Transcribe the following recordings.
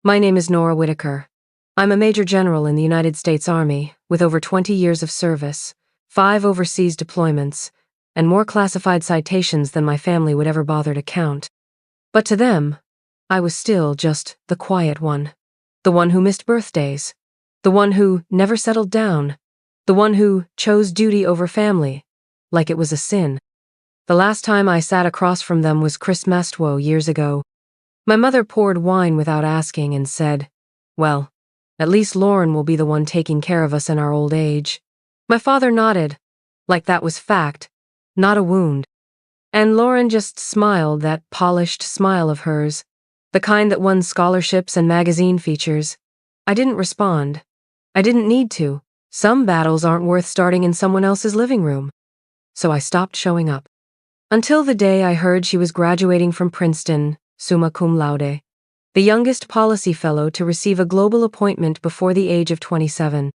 My name is Nora Whitaker. I'm a Major General in the United States Army, with over 20 years of service, 5 overseas deployments, and more classified citations than my family would ever bother to count. But to them, I was still just the quiet one. The one who missed birthdays. The one who never settled down. The one who chose duty over family, like it was a sin. The last time I sat across from them was Christmas years ago. My mother poured wine without asking and said, "Well, at least Lauren will be the one taking care of us in our old age." My father nodded, like that was fact, not a wound. And Lauren just smiled, that polished smile of hers, the kind that won scholarships and magazine features. I didn't respond. I didn't need to. Some battles aren't worth starting in someone else's living room. So I stopped showing up. Until the day I heard she was graduating from Princeton, summa cum laude, the youngest policy fellow to receive a global appointment before the age of 27.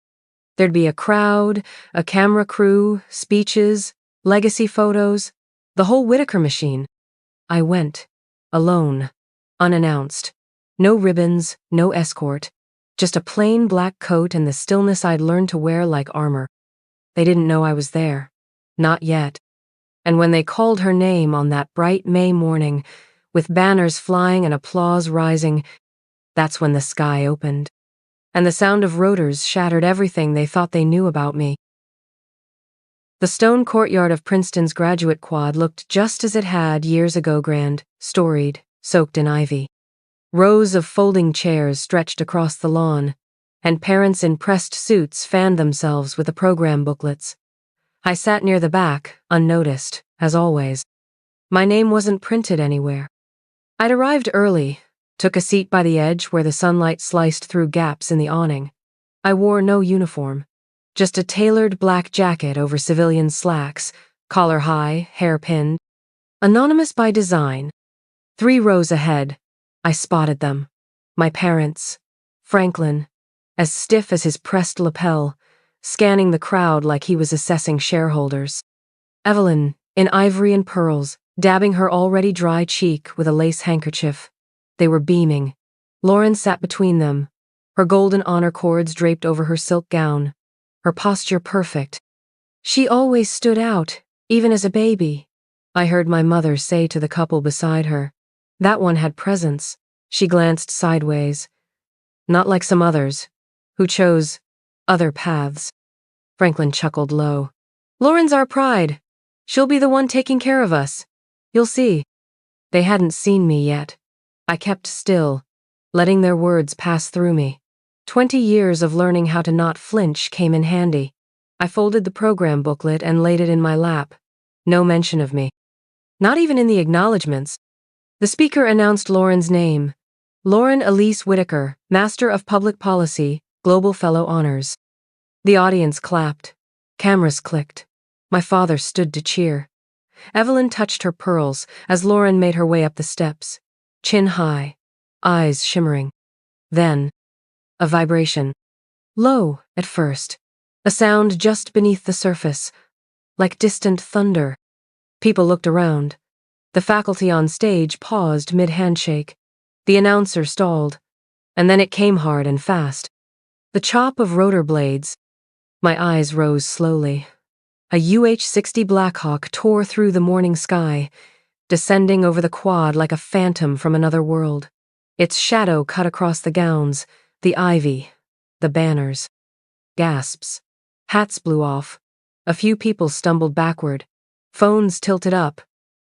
There'd be a crowd, a camera crew, speeches, legacy photos, the whole Whitaker machine. I went, alone, unannounced. No ribbons, no escort, just a plain black coat and the stillness I'd learned to wear like armor. They didn't know I was there. Not yet. And when they called her name on that bright May morning, with banners flying and applause rising, that's when the sky opened. And the sound of rotors shattered everything they thought they knew about me. The stone courtyard of Princeton's graduate quad looked just as it had years ago, grand, storied, soaked in ivy. Rows of folding chairs stretched across the lawn, and parents in pressed suits fanned themselves with the program booklets. I sat near the back, unnoticed, as always. My name wasn't printed anywhere. I'd arrived early, took a seat by the edge where the sunlight sliced through gaps in the awning. I wore no uniform, just a tailored black jacket over civilian slacks, collar high, hair pinned. Anonymous by design. 3 rows ahead, I spotted them. My parents, Franklin, as stiff as his pressed lapel, scanning the crowd like he was assessing shareholders. Evelyn, in ivory and pearls, dabbing her already dry cheek with a lace handkerchief. They were beaming. Lauren sat between them, her golden honor cords draped over her silk gown, her posture perfect. She always stood out, even as a baby. I heard my mother say to the couple beside her, "That one had presence." She glanced sideways. Not like some others, who chose other paths. Franklin chuckled low. "Lauren's our pride. She'll be the one taking care of us. You'll see." They hadn't seen me yet. I kept still, letting their words pass through me. 20 years of learning how to not flinch came in handy. I folded the program booklet and laid it in my lap. No mention of me. Not even in the acknowledgments. The speaker announced Lauren's name. Lauren Elise Whitaker, Master of Public Policy, Global Fellow Honors. The audience clapped. Cameras clicked. My father stood to cheer. Evelyn touched her pearls as Lauren made her way up the steps. Chin high, eyes shimmering. Then, a vibration. Low, at first. A sound just beneath the surface, like distant thunder. People looked around. The faculty on stage paused mid-handshake. The announcer stalled. And then it came hard and fast. The chop of rotor blades. My eyes rose slowly. A UH-60 Blackhawk tore through the morning sky, descending over the quad like a phantom from another world. Its shadow cut across the gowns, the ivy, the banners. Gasps. Hats blew off. A few people stumbled backward. Phones tilted up.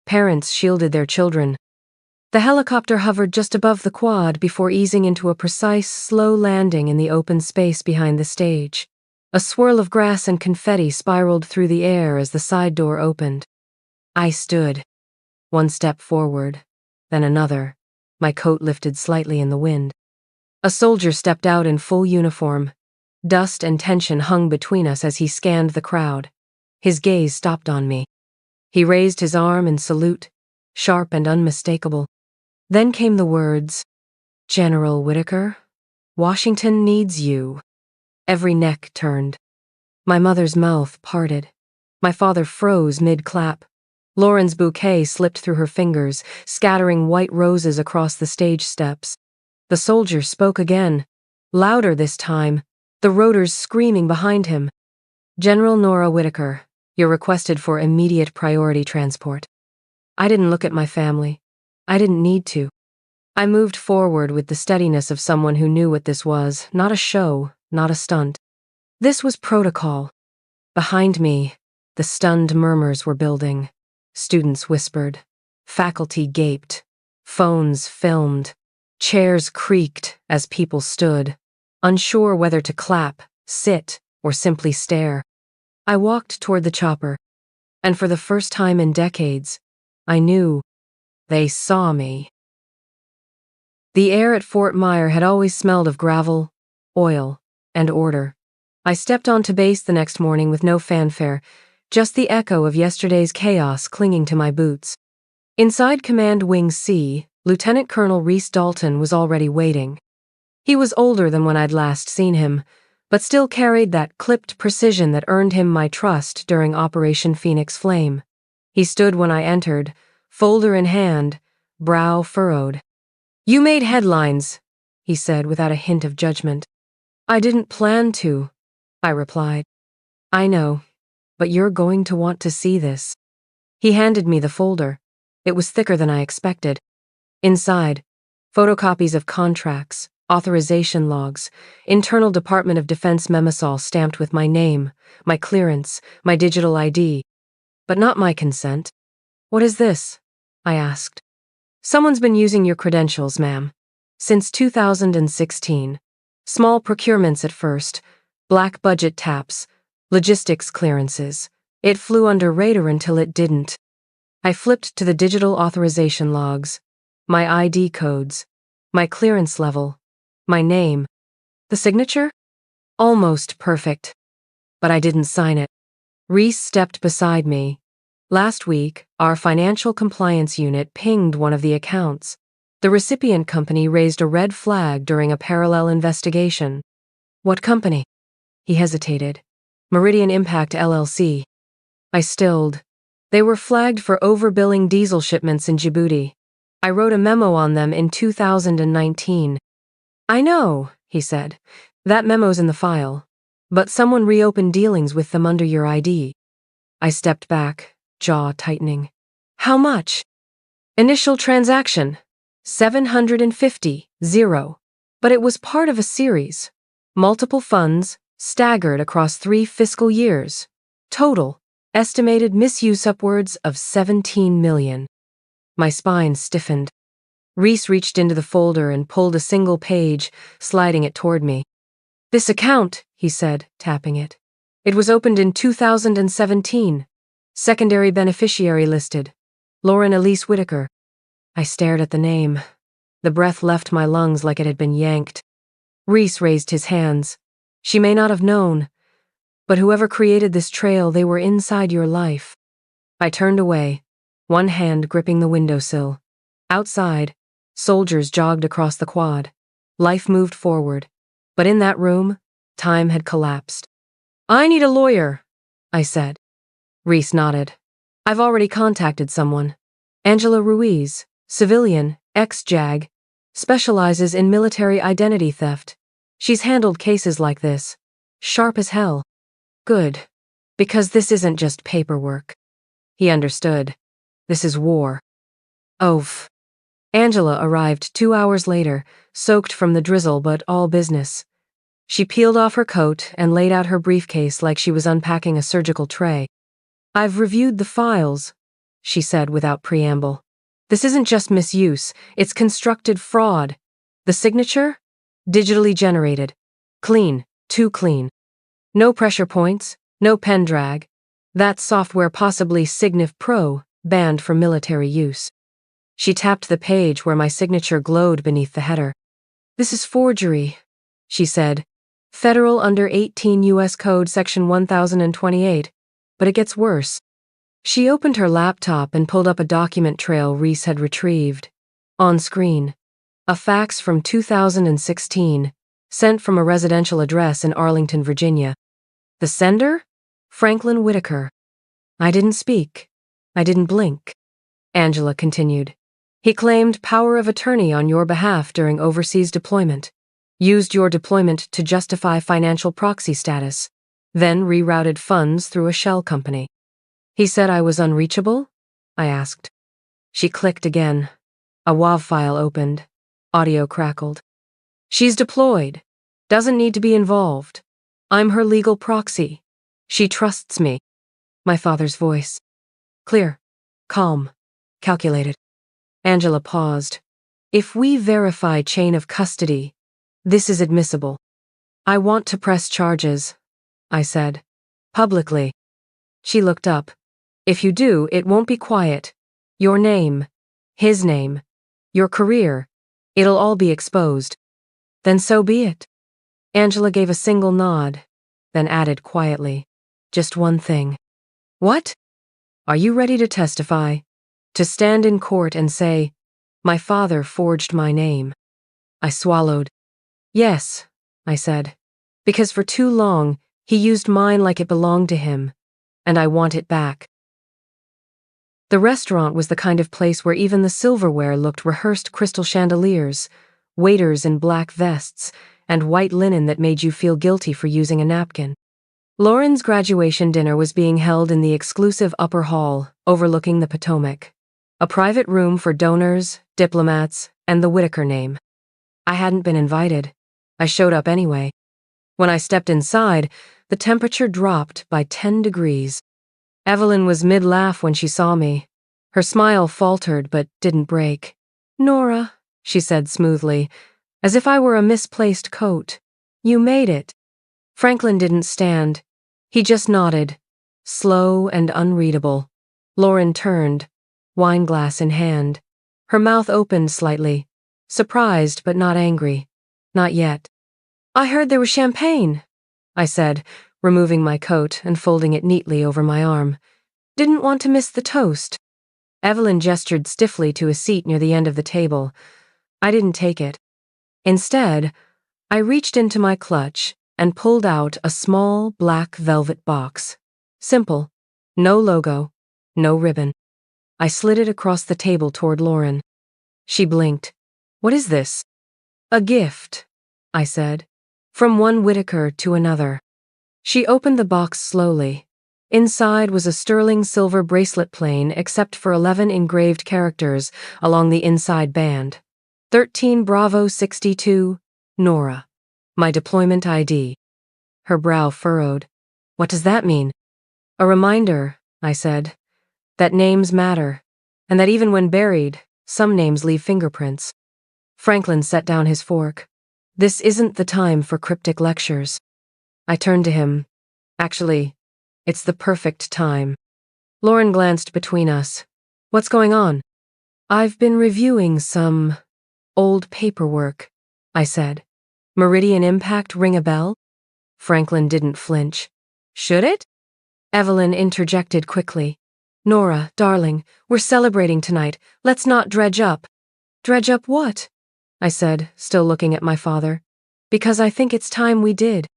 Parents shielded their children. The helicopter hovered just above the quad before easing into a precise, slow landing in the open space behind the stage. A swirl of grass and confetti spiraled through the air as the side door opened. I stood. One step forward, then another, my coat lifted slightly in the wind. A soldier stepped out in full uniform. Dust and tension hung between us as he scanned the crowd. His gaze stopped on me. He raised his arm in salute, sharp and unmistakable. Then came the words, "General Whitaker, Washington needs you." Every neck turned. My mother's mouth parted. My father froze mid-clap. Lauren's bouquet slipped through her fingers, scattering white roses across the stage steps. The soldier spoke again, louder this time, the rotors screaming behind him. General Nora Whitaker, you're requested for immediate priority transport. I didn't look at my family. I didn't need to. I moved forward with the steadiness of someone who knew what this was, not a show, not a stunt. This was protocol. Behind me, the stunned murmurs were building. Students whispered. Faculty gaped. Phones filmed. Chairs creaked as people stood, unsure whether to clap, sit, or simply stare. I walked toward the chopper, and for the first time in decades, I knew they saw me. The air at Fort Myer had always smelled of gravel, oil, and order. I stepped onto base the next morning with no fanfare, just the echo of yesterday's chaos clinging to my boots. Inside Command Wing C, Lieutenant Colonel Reese Dalton was already waiting. He was older than when I'd last seen him, but still carried that clipped precision that earned him my trust during Operation Phoenix Flame. He stood when I entered, folder in hand, brow furrowed. "You made headlines," he said without a hint of judgment. "I didn't plan to," I replied. "I know, but you're going to want to see this." He handed me the folder. It was thicker than I expected. Inside, photocopies of contracts, authorization logs, internal Department of Defense memosol stamped with my name, my clearance, my digital ID. But not my consent. "What is this?" I asked. "Someone's been using your credentials, ma'am. Since 2016. Small procurements at first, black budget taps, logistics clearances. It flew under radar until it didn't." I flipped to the digital authorization logs, my ID codes, my clearance level, my name. The signature? Almost perfect. But I didn't sign it. Reese stepped beside me. "Last week, our financial compliance unit pinged one of the accounts. The recipient company raised a red flag during a parallel investigation." "What company?" He hesitated. "Meridian Impact LLC. I stilled. "They were flagged for overbilling diesel shipments in Djibouti. I wrote a memo on them in 2019. "I know," he said. "That memo's in the file. But someone reopened dealings with them under your ID." I stepped back, jaw tightening. "How much?" "Initial transaction. 750, zero. But it was part of a series. Multiple funds, staggered across 3 fiscal years. Total. Estimated misuse upwards of 17 million. My spine stiffened. Reese reached into the folder and pulled a single page, sliding it toward me. "This account," he said, tapping it. "It was opened in 2017. Secondary beneficiary listed. Lauren Elise Whitaker." I stared at the name. The breath left my lungs like it had been yanked. Reese raised his hands. "She may not have known. But whoever created this trail, they were inside your life." I turned away, one hand gripping the windowsill. Outside, soldiers jogged across the quad. Life moved forward. But in that room, time had collapsed. "I need a lawyer," I said. Reese nodded. "I've already contacted someone. Angela Ruiz, civilian, ex-JAG, specializes in military identity theft. She's handled cases like this. Sharp as hell." "Good. Because this isn't just paperwork." He understood. "This is war." Oof. Angela arrived 2 hours later, soaked from the drizzle but all business. She peeled off her coat and laid out her briefcase like she was unpacking a surgical tray. "I've reviewed the files," she said without preamble. "This isn't just misuse, it's constructed fraud. The signature? Digitally generated. Clean, too clean. No pressure points, no pen drag. That software, possibly Signif Pro, banned for military use." She tapped the page where my signature glowed beneath the header. "This is forgery," she said. "Federal under 18 U.S. Code Section 1028. But it gets worse." She opened her laptop and pulled up a document trail Reese had retrieved. On screen, a fax from 2016, sent from a residential address in Arlington, Virginia. The sender? Franklin Whitaker. I didn't speak. I didn't blink. Angela continued. He claimed power of attorney on your behalf during overseas deployment, used your deployment to justify financial proxy status, then rerouted funds through a shell company. He said I was unreachable? I asked. She clicked again. A WAV file opened. Audio crackled. She's deployed. Doesn't need to be involved. I'm her legal proxy. She trusts me. My father's voice. Clear. Calm. Calculated. Angela paused. If we verify chain of custody, this is admissible. I want to press charges, I said. Publicly. She looked up. If you do, it won't be quiet. Your name. His name. Your career. It'll all be exposed. Then so be it. Angela gave a single nod, then added quietly. Just one thing. What? Are you ready to testify? To stand in court and say, my father forged my name. I swallowed. Yes, I said, because for too long, he used mine like it belonged to him, and I want it back. The restaurant was the kind of place where even the silverware looked rehearsed crystal chandeliers, waiters in black vests, and white linen that made you feel guilty for using a napkin. Lauren's graduation dinner was being held in the exclusive upper hall overlooking the Potomac, a private room for donors, diplomats, and the Whitaker name. I hadn't been invited. I showed up anyway. When I stepped inside, the temperature dropped by 10 degrees. Evelyn was mid-laugh when she saw me. Her smile faltered but didn't break. Nora, she said smoothly, as if I were a misplaced coat. You made it. Franklin didn't stand. He just nodded, slow and unreadable. Lauren turned, wineglass in hand. Her mouth opened slightly, surprised but not angry. Not yet. I heard there was champagne, I said, removing my coat and folding it neatly over my arm. Didn't want to miss the toast. Evelyn gestured stiffly to a seat near the end of the table. I didn't take it. Instead, I reached into my clutch and pulled out a small black velvet box. Simple. No logo. No ribbon. I slid it across the table toward Lauren. She blinked. What is this? A gift, I said. From one Whitaker to another. She opened the box slowly. Inside was a sterling silver bracelet plain except for 11 engraved characters along the inside band. 13 Bravo 62, Nora. My deployment ID. Her brow furrowed. What does that mean? A reminder, I said, that names matter, and that even when buried, some names leave fingerprints. Franklin set down his fork. This isn't the time for cryptic lectures. I turned to him. Actually, it's the perfect time. Lauren glanced between us. What's going on? I've been reviewing some old paperwork, I said. Meridian Impact ring a bell? Franklin didn't flinch. Should it? Evelyn interjected quickly. Nora, darling, we're celebrating tonight. Let's not dredge up. Dredge up what? I said, still looking at my father. Because I think it's time we did.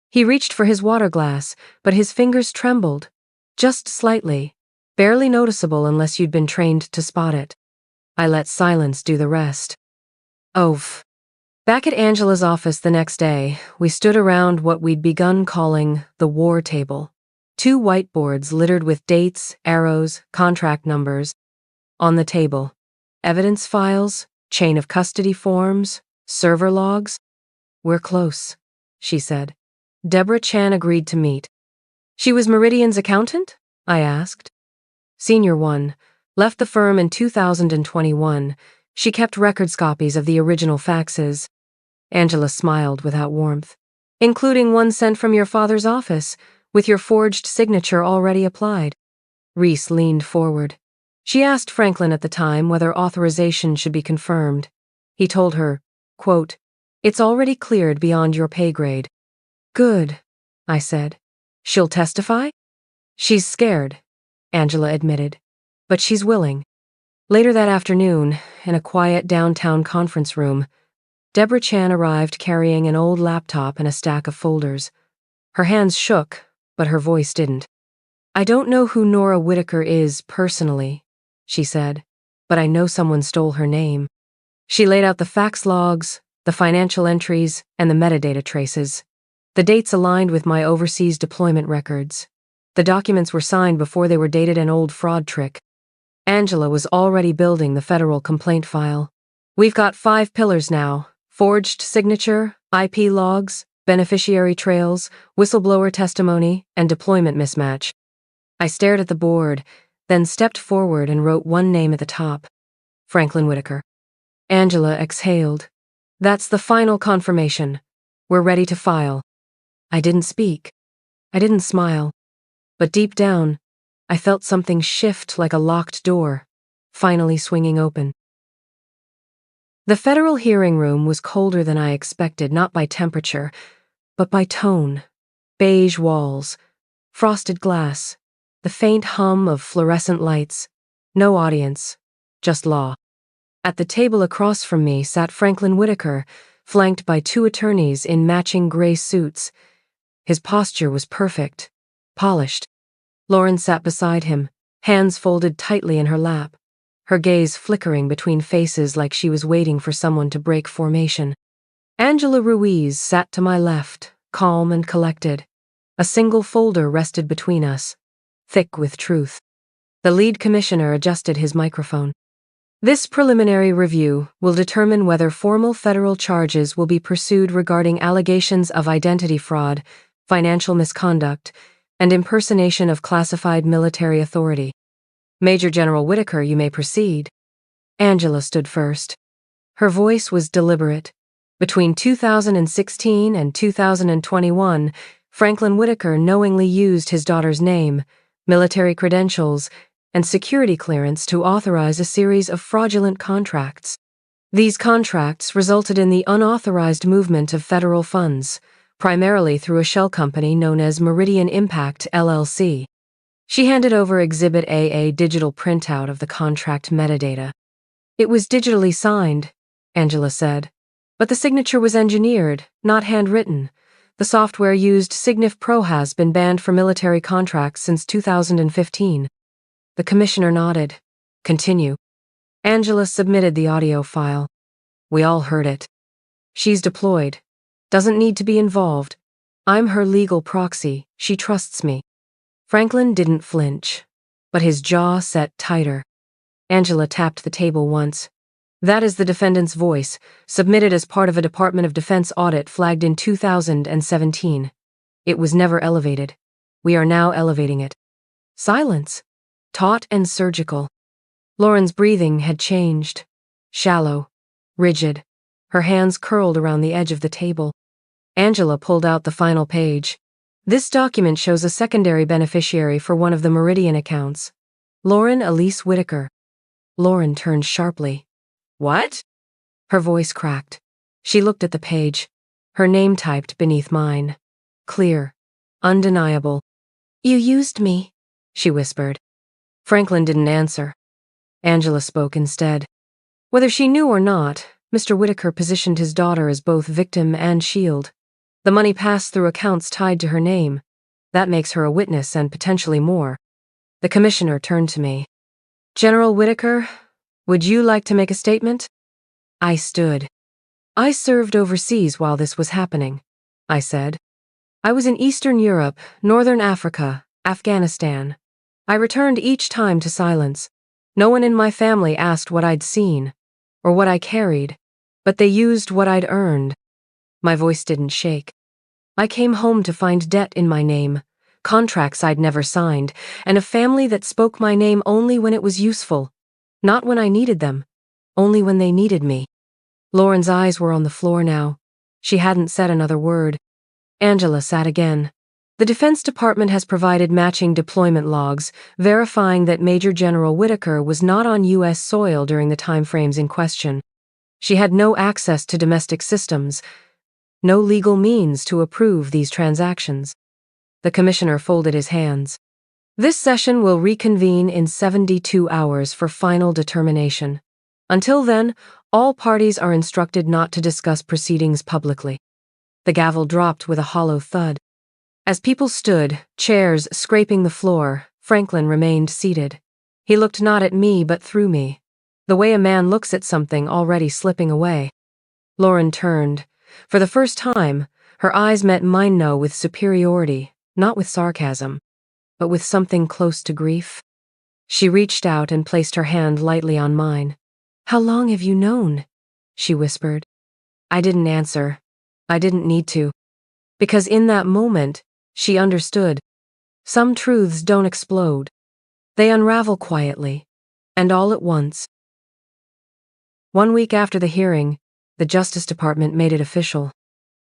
He reached for his water glass, but his fingers trembled. Just slightly. Barely noticeable unless you'd been trained to spot it. I let silence do the rest. Oof. Back at Angela's office the next day, we stood around what we'd begun calling the war table. 2 whiteboards littered with dates, arrows, contract numbers. On the table, evidence files, chain of custody forms, server logs. We're close, she said. Deborah Chan agreed to meet. She was Meridian's accountant? I asked. Senior one. Left the firm in 2021. She kept records copies of the original faxes. Angela smiled without warmth. Including one sent from your father's office, with your forged signature already applied. Reese leaned forward. She asked Franklin at the time whether authorization should be confirmed. He told her, quote, "It's already cleared beyond your pay grade." Good, I said. She'll testify? She's scared, Angela admitted, but she's willing. Later that afternoon, in a quiet downtown conference room, Deborah Chan arrived carrying an old laptop and a stack of folders. Her hands shook, but her voice didn't. I don't know who Nora Whitaker is personally, she said, but I know someone stole her name. She laid out the fax logs, the financial entries, and the metadata traces. The dates aligned with my overseas deployment records. The documents were signed before they were dated, an old fraud trick. Angela was already building the federal complaint file. We've got 5 pillars now: forged signature, IP logs, beneficiary trails, whistleblower testimony, and deployment mismatch. I stared at the board, then stepped forward and wrote one name at the top: Franklin Whitaker. Angela exhaled. That's the final confirmation. We're ready to file. I didn't speak. I didn't smile. But deep down, I felt something shift, like a locked door, finally swinging open. The federal hearing room was colder than I expected, not by temperature, but by tone. Beige walls, frosted glass, the faint hum of fluorescent lights. No audience, just law. At the table across from me sat Franklin Whitaker, flanked by 2 attorneys in matching gray suits. His posture was perfect, polished. Lauren sat beside him, hands folded tightly in her lap, her gaze flickering between faces like she was waiting for someone to break formation. Angela Ruiz sat to my left, calm and collected. A single folder rested between us, thick with truth. The lead commissioner adjusted his microphone. This preliminary review will determine whether formal federal charges will be pursued regarding allegations of identity fraud, financial misconduct, and impersonation of classified military authority. Major General Whitaker, you may proceed. Angela stood first. Her voice was deliberate. Between 2016 and 2021, Franklin Whitaker knowingly used his daughter's name, military credentials, and security clearance to authorize a series of fraudulent contracts. These contracts resulted in the unauthorized movement of federal funds, primarily through a shell company known as Meridian Impact, LLC. She handed over Exhibit A, a digital printout of the contract metadata. It was digitally signed, Angela said, but the signature was engineered, not handwritten. The software used, Signif Pro, has been banned for military contracts since 2015. The commissioner nodded. Continue. Angela submitted the audio file. We all heard it. She's deployed. Doesn't need to be involved. I'm her legal proxy. She trusts me. Franklin didn't flinch, but his jaw set tighter. Angela tapped the table once. That is the defendant's voice, submitted as part of a Department of Defense audit flagged in 2017. It was never elevated. We are now elevating it. Silence. Taut and surgical. Lauren's breathing had changed. Shallow. Rigid. Her hands curled around the edge of the table. Angela pulled out the final page. This document shows a secondary beneficiary for one of the Meridian accounts. Lauren Elise Whitaker. Lauren turned sharply. What? Her voice cracked. She looked at the page. Her name typed beneath mine. Clear. Undeniable. You used me, she whispered. Franklin didn't answer. Angela spoke instead. Whether she knew or not, Mr. Whitaker positioned his daughter as both victim and shield. The money passed through accounts tied to her name. That makes her a witness and potentially more. The commissioner turned to me. General Whitaker, would you like to make a statement? I stood. I served overseas while this was happening, I said. I was in Eastern Europe, Northern Africa, Afghanistan. I returned each time to silence. No one in my family asked what I'd seen, or what I carried, but they used what I'd earned. My voice didn't shake. I came home to find debt in my name, contracts I'd never signed, and a family that spoke my name only when it was useful. Not when I needed them, only when they needed me. Lauren's eyes were on the floor now. She hadn't said another word. Angela sat again. The Defense Department has provided matching deployment logs, verifying that Major General Whitaker was not on U.S. soil during the timeframes in question. She had no access to domestic systems, no legal means to approve these transactions. The commissioner folded his hands. This session will reconvene in 72 hours for final determination. Until then, all parties are instructed not to discuss proceedings publicly. The gavel dropped with a hollow thud. As people stood, chairs scraping the floor, Franklin remained seated. He looked not at me but through me. The way a man looks at something already slipping away. Lauren turned. For the first time, her eyes met mine with superiority, not with sarcasm, but with something close to grief. She reached out and placed her hand lightly on mine. "How long have you known?" she whispered. I didn't answer. I didn't need to. Because in that moment, she understood. Some truths don't explode. They unravel quietly, and all at once. 1 week after the hearing, the Justice Department made it official.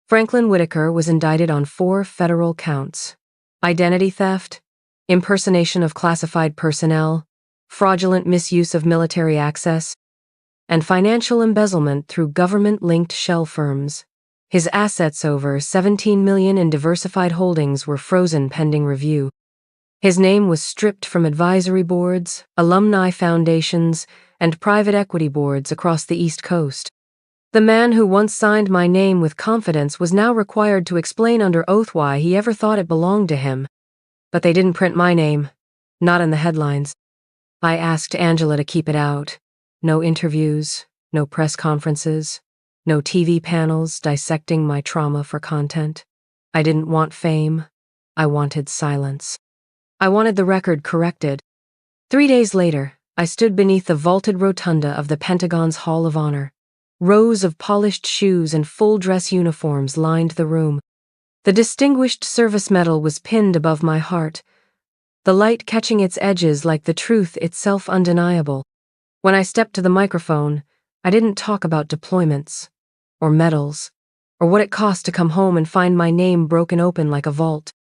Franklin Whitaker was indicted on 4 federal counts: identity theft, impersonation of classified personnel, fraudulent misuse of military access, and financial embezzlement through government-linked shell firms. His assets, over $17 million in diversified holdings, were frozen pending review. His name was stripped from advisory boards, alumni foundations, and private equity boards across the East Coast. The man who once signed my name with confidence was now required to explain under oath why he ever thought it belonged to him. But they didn't print my name, not in the headlines. I asked Angela to keep it out. No interviews, no press conferences, no TV panels dissecting my trauma for content. I didn't want fame. I wanted silence. I wanted the record corrected. 3 days later, I stood beneath the vaulted rotunda of the Pentagon's Hall of Honor. Rows of polished shoes and full-dress uniforms lined the room. The Distinguished Service Medal was pinned above my heart, the light catching its edges like the truth itself undeniable. When I stepped to the microphone, I didn't talk about deployments, or medals, or what it cost to come home and find my name broken open like a vault.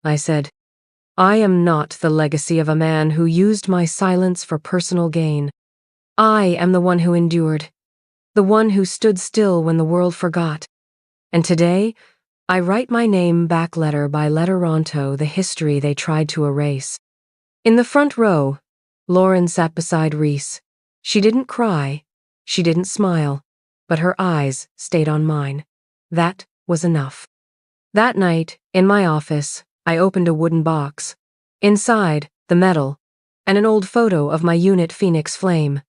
I said, "I am not the legacy of a man who used my silence for personal gain. I am the one who endured, the one who stood still when the world forgot. And today, I write my name back letter by letter onto the history they tried to erase." In the front row, Lauren sat beside Reese. She didn't cry, she didn't smile, but her eyes stayed on mine. That was enough. That night, in my office, I opened a wooden box. Inside, the medal, and an old photo of my unit Phoenix Flame,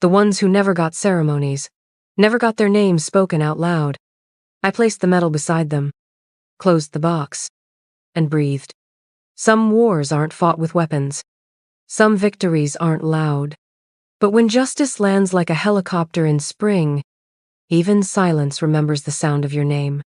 the ones who never got ceremonies, never got their names spoken out loud. I placed the medal beside them, closed the box, and breathed. Some wars aren't fought with weapons. Some victories aren't loud. But when justice lands like a helicopter in spring, even silence remembers the sound of your name.